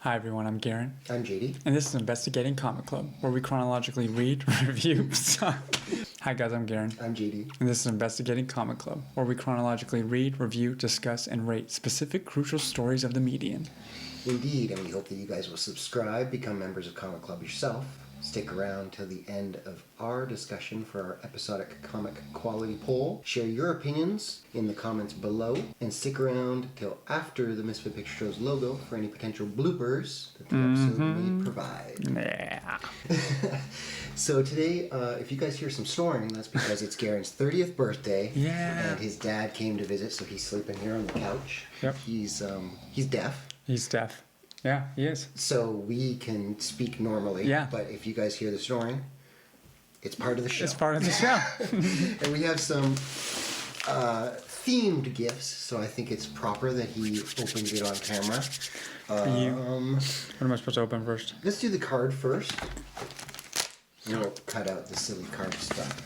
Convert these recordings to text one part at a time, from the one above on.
Hi everyone, I'm Garen. I'm JD. And this is Investigating Comic Club, where we chronologically read, review... Hi guys, I'm Garen. I'm JD. And this is Investigating Comic Club, where we chronologically read, review, discuss, and rate specific crucial stories of the medium. Indeed, and we hope that you guys will subscribe, become members of Comic Club yourself, stick around till the end of our discussion for our episodic comic quality poll, share your opinions in the comments below, and stick around till after the Misfit Picture Show's logo for any potential bloopers that the episode may provide. Yeah. So today, if you guys hear some snoring, that's because it's Garen's 30th birthday. Yeah. And his dad came to visit, so he's sleeping here on the couch. Yep. He's deaf. He's deaf. Yeah, he is. So we can speak normally. Yeah. But if you guys hear the snoring, it's part of the show. It's part of the show. And we have some themed gifts, so I think it's proper that he opens it on camera. What am I supposed to open first? Let's do the card first. And we'll cut out the silly card stuff.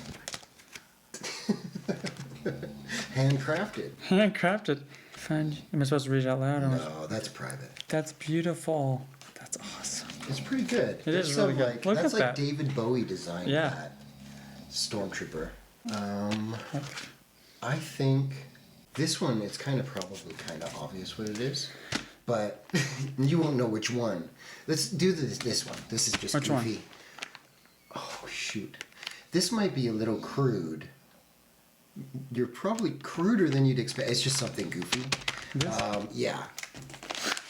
Handcrafted. Handcrafted. Fine. Am I supposed to read it out loud? No, that's private. That's beautiful. That's awesome. It's pretty good. It is really good. Look that's at like that. David Bowie designed Yeah. that. Stormtrooper. I think this one, it's probably kind of obvious what it is, but you won't know which one. Let's do this one. This is just Which goofy. one? Oh, shoot. This might be a little crude. You're probably cruder than you'd expect. It's just something goofy. This? Yeah.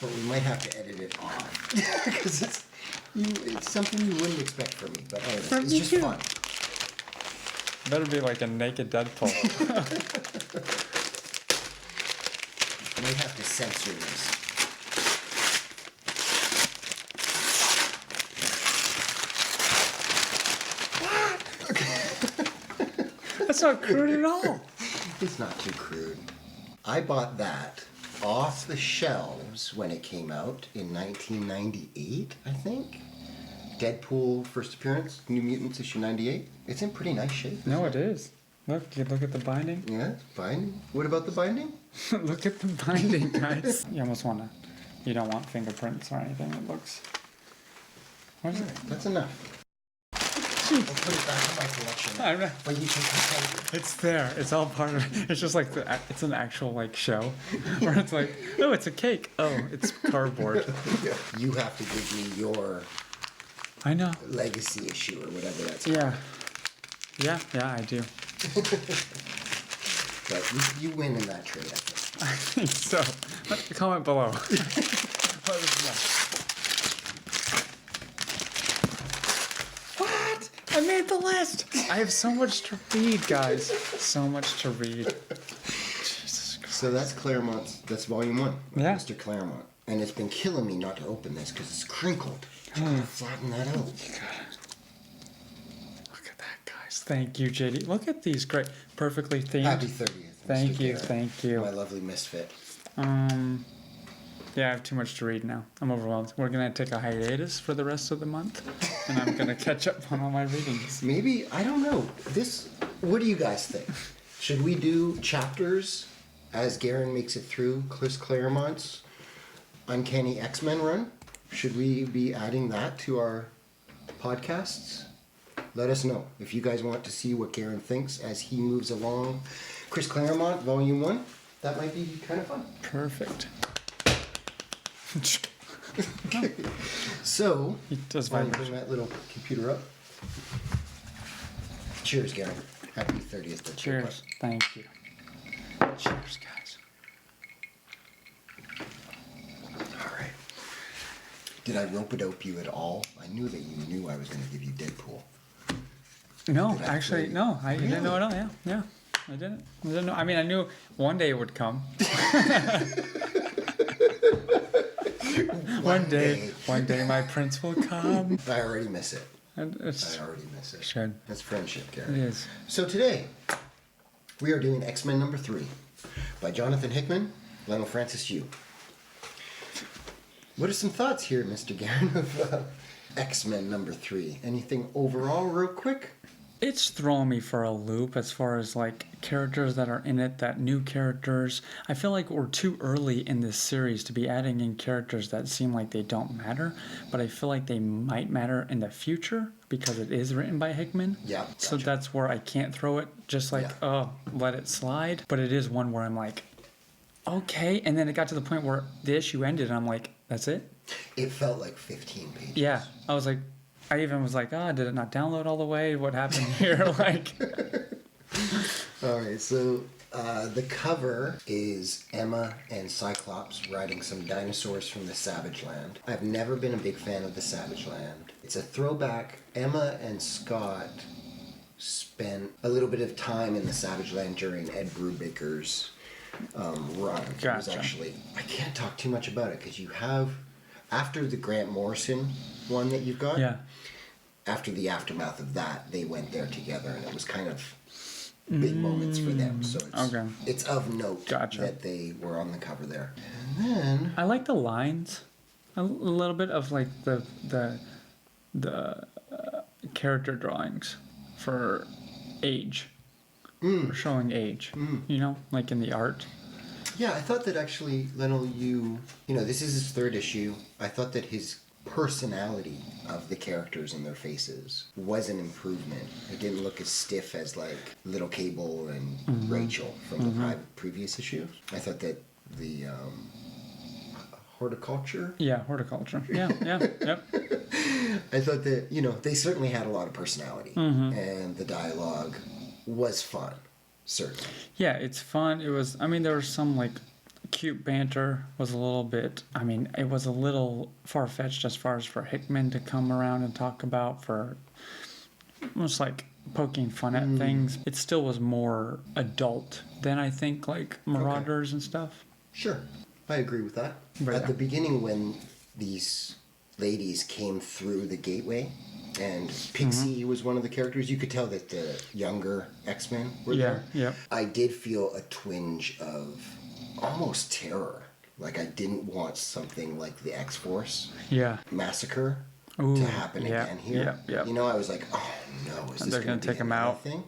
But we might have to edit it off. Because it's something you wouldn't expect from me. But anyways, From it's you just too. fun. Better be like a naked Deadpool. Might have to censor this. That's not crude at all. It's not too crude. I bought that off the shelves when it came out in 1998, I think. Deadpool first appearance, New Mutants issue 98. It's in pretty nice shape. No, it is. Look, you look at the binding. Yeah, it's binding. What about the binding? Look at the binding, guys. You almost want to. You don't want fingerprints or anything. It looks. What is it? That's enough. I'll put it back in my collection. I know. But you can pretend. It's there. It's all part of it. It's just like it's an actual like show where it's like, oh, it's a cake. Oh, it's cardboard. You have to give me your I know. legacy issue or whatever that's Yeah. Yeah, I do. But you win in that trade, I think. I think so. Comment below. Let us know. What? I made the list. I have so much to read, guys. So much to read. Jesus Christ. So that's Claremont's, that's volume 1. Yeah. Mr. Claremont. And it's been killing me not to open this because it's crinkled. You gotta flatten that out. Look at that, guys. Thank you, JD. Look at these great, perfectly themed. Happy 30th. Thank Mr. you, Garrett, thank you. My lovely misfit. Yeah, I have too much to read now. I'm overwhelmed. We're gonna take a hiatus for the rest of the month, and I'm gonna catch up on all my readings. Maybe, I don't know. What do you guys think? Should we do chapters as Garen makes it through Chris Claremont's Uncanny X-Men run? Should we be adding that to our podcasts? Let us know if you guys want to see what Garen thinks as he moves along. Chris Claremont, Volume 1. That might be kind of fun. Perfect. Okay. So, He does I'll vibration. bring that little computer up. Cheers, Garen. Happy 30th birthday. Cheers. Thank you. Cheers, guys. All right. Did I rope-a-dope you at all? I knew that you knew I was going to give you Deadpool. No, Did I actually, play- no. I didn't Really? know at all. Yeah. I didn't know. I mean, I knew one day it would come. One day, my prince will come. I already miss it. And it's I already miss it. should. That's friendship, It Garen. is. So today, we are doing X-Men number 3 by Jonathan Hickman, Lionel Francis Yu. What are some thoughts here, Mr. Garen, of X-Men number 3? Anything overall, real quick? It's throwing me for a loop as far as like characters that are in it, that new characters. I feel like we're too early in this series to be adding in characters that seem like they don't matter, but I feel like they might matter in the future because it is written by Hickman. Yeah. So Gotcha. that's where I can't throw it just like, oh, let it slide. But it is one where I'm like, okay. And then it got to the point where the issue ended and I'm like, that's it? It felt like 15 pages. Yeah. I was like, I even was like, did it not download all the way? What happened here? Like, All right, so the cover is Emma and Cyclops riding some dinosaurs from the Savage Land. I've never been a big fan of the Savage Land. It's a throwback. Emma and Scott spent a little bit of time in the Savage Land during Ed Brubaker's run. It was Gotcha. actually, I can't talk too much about it because you have, after the Grant Morrison one that you've got, yeah. after the aftermath of that, they went there together, and it was kind of big moments for them. So it's of note that they were on the cover there. And then I like the lines, a little bit of like the character drawings for age, for showing age. You know, like in the art. yeah, I thought that actually, Lionel, you know, this is his third issue. I thought that his personality of the characters and their faces was an improvement. It didn't look as stiff as like Little Cable and Rachel from the previous issue. I thought that the horticulture. Yeah, horticulture. Yeah, yep. I thought that, you know, they certainly had a lot of personality, and the dialogue was fun, certainly. Yeah, it's fun. It was. I mean, there was some like cute banter. Was a little bit. I mean, it was a little far fetched as far as for Hickman to come around and talk about for almost like poking fun at things. It still was more adult than I think like Marauders and stuff. Sure, I agree with that. But At the beginning, when these ladies came through the gateway, and Pixie was one of the characters, you could tell that the younger X-Men were there. Yep. I did feel a twinge of almost terror. Like I didn't want something like the X-Force Yeah. massacre Ooh, to happen yeah, again here. yep. You know, I was like, oh no, is this They're going gonna to take him out. thing?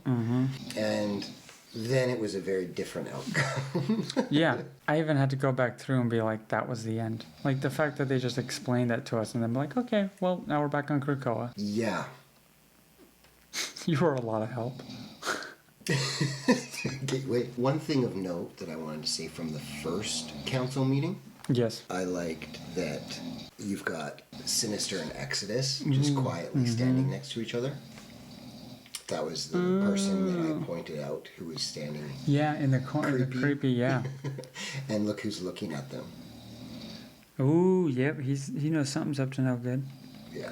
And then it was a very different outcome. Yeah, I even had to go back through and be like, that was the end. Like the fact that they just explained that to us and then be like, okay, well, now we're back on Krakoa. Yeah. You were a lot of help. Gateway. One thing of note that I wanted to say from the first council meeting, Yes. I liked that you've got Sinister and Exodus just quietly standing next to each other. That was the person that I pointed out who was standing. Yeah, in the corner, creepy, yeah. And look who's looking at them. Ooh, yep, he knows something's up to no good. Yeah.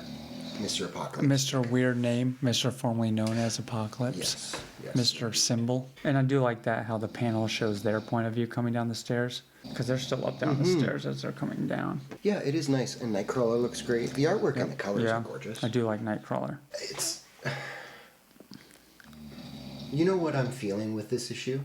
Mr. Apocalypse. Mr. Weird Name, Mr. formerly known as Apocalypse. Yes. Mr. Symbol. And I do like that, how the panel shows their point of view coming down the stairs. Because they're still up down the stairs as they're coming down. Yeah, it is nice. And Nightcrawler looks great. The artwork and the colors are gorgeous. I do like Nightcrawler. It's... You know what I'm feeling with this issue?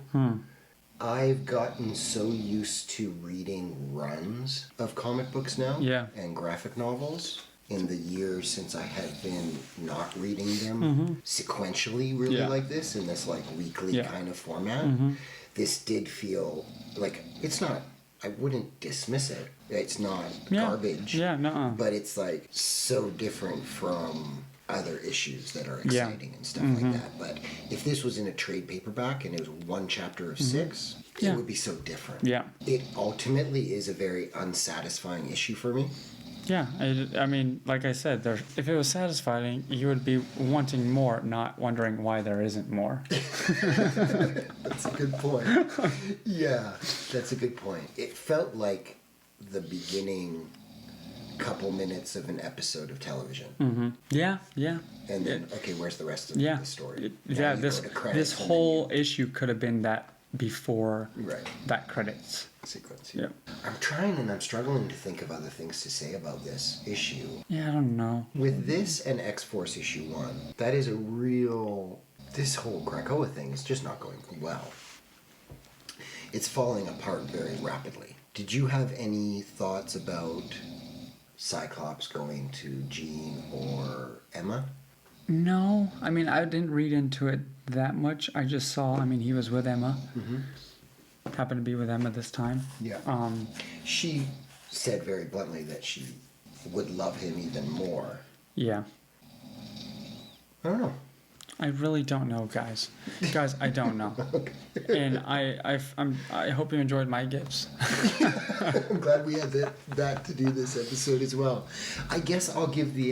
I've gotten so used to reading runs of comic books now and graphic novels in the years since I have been not reading them sequentially really like this, in this like weekly kind of format. This did feel like, it's not, I wouldn't dismiss it. It's not garbage. Yeah, nuh-uh. But it's like so different from other issues that are exciting and stuff like that. But if this was in a trade paperback and it was one chapter of 6, it would be so different. Yeah. It ultimately is a very unsatisfying issue for me. Yeah, I mean, like I said, if it was satisfying, you would be wanting more, not wondering why there isn't more. That's a good point. Yeah, that's a good point. It felt like the beginning couple minutes of an episode of television. Yeah. And then, okay, where's the rest of the story? This whole issue could have been that before that credits sequence. Yeah. I'm trying and I'm struggling to think of other things to say about this issue. Yeah, I don't know. With this and X-Force issue 1, that is a real... This whole Krakoa thing is just not going well. It's falling apart very rapidly. Did you have any thoughts about Cyclops going to Jean or Emma? No, I mean, I didn't read into it that much. I just saw, I mean, he was with Emma. Happened to be with Emma this time. Yeah. She said very bluntly that she would love him even more. Yeah. I don't know. I really don't know, guys. Guys, I don't know. And I hope you enjoyed my gifts. I'm glad we had that to do this episode as well. I guess I'll give the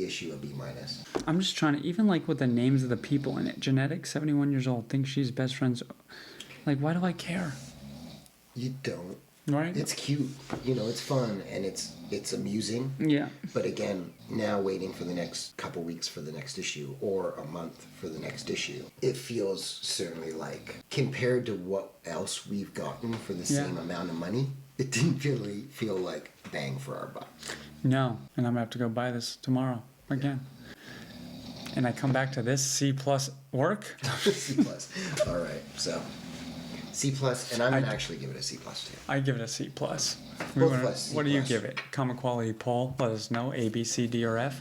issue a B minus. I'm just trying to, even like with the names of the people in it. Genetic, 71 years old, thinks she's best friends. Like, why do I care? You don't. Right? It's cute. You know, it's fun and it's amusing. Yeah. But again, now waiting for the next couple weeks for the next issue or a month for the next issue, it feels certainly like, compared to what else we've gotten for the same amount of money, it didn't really feel like bang for our buck. No, and I'm gonna have to go buy this tomorrow again. And I come back to this C+ work. C+. All right, so C+, and I'm gonna actually give it a C+ too. I give it a C+. Both of us, C+. What do you give it? Comic quality poll. Let us know. A, B, C, D, or F.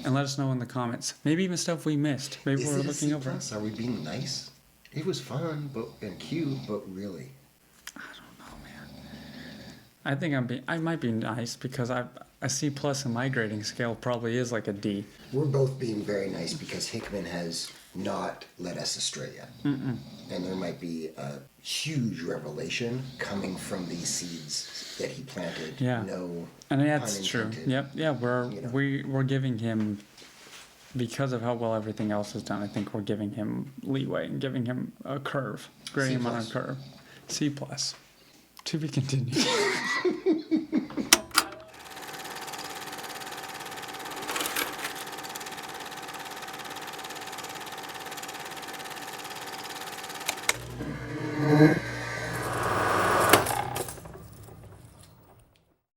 And let us know in the comments. Maybe even stuff we missed. Maybe Is we're it a looking C+? over. Are we being nice? It was fun and cute, but really. I don't know, man. I think I might be nice because a C+ in my grading scale probably is like a D. We're both being very nice because Hickman has not led us astray yet. And there might be a huge revelation coming from these seeds that he planted. Yeah. No And that's pun true. intended. Yep. Yeah, You know. we're giving him, because of how well everything else is done, I think we're giving him leeway and giving him a curve. Grading him on a C+. curve. C+. To be continued.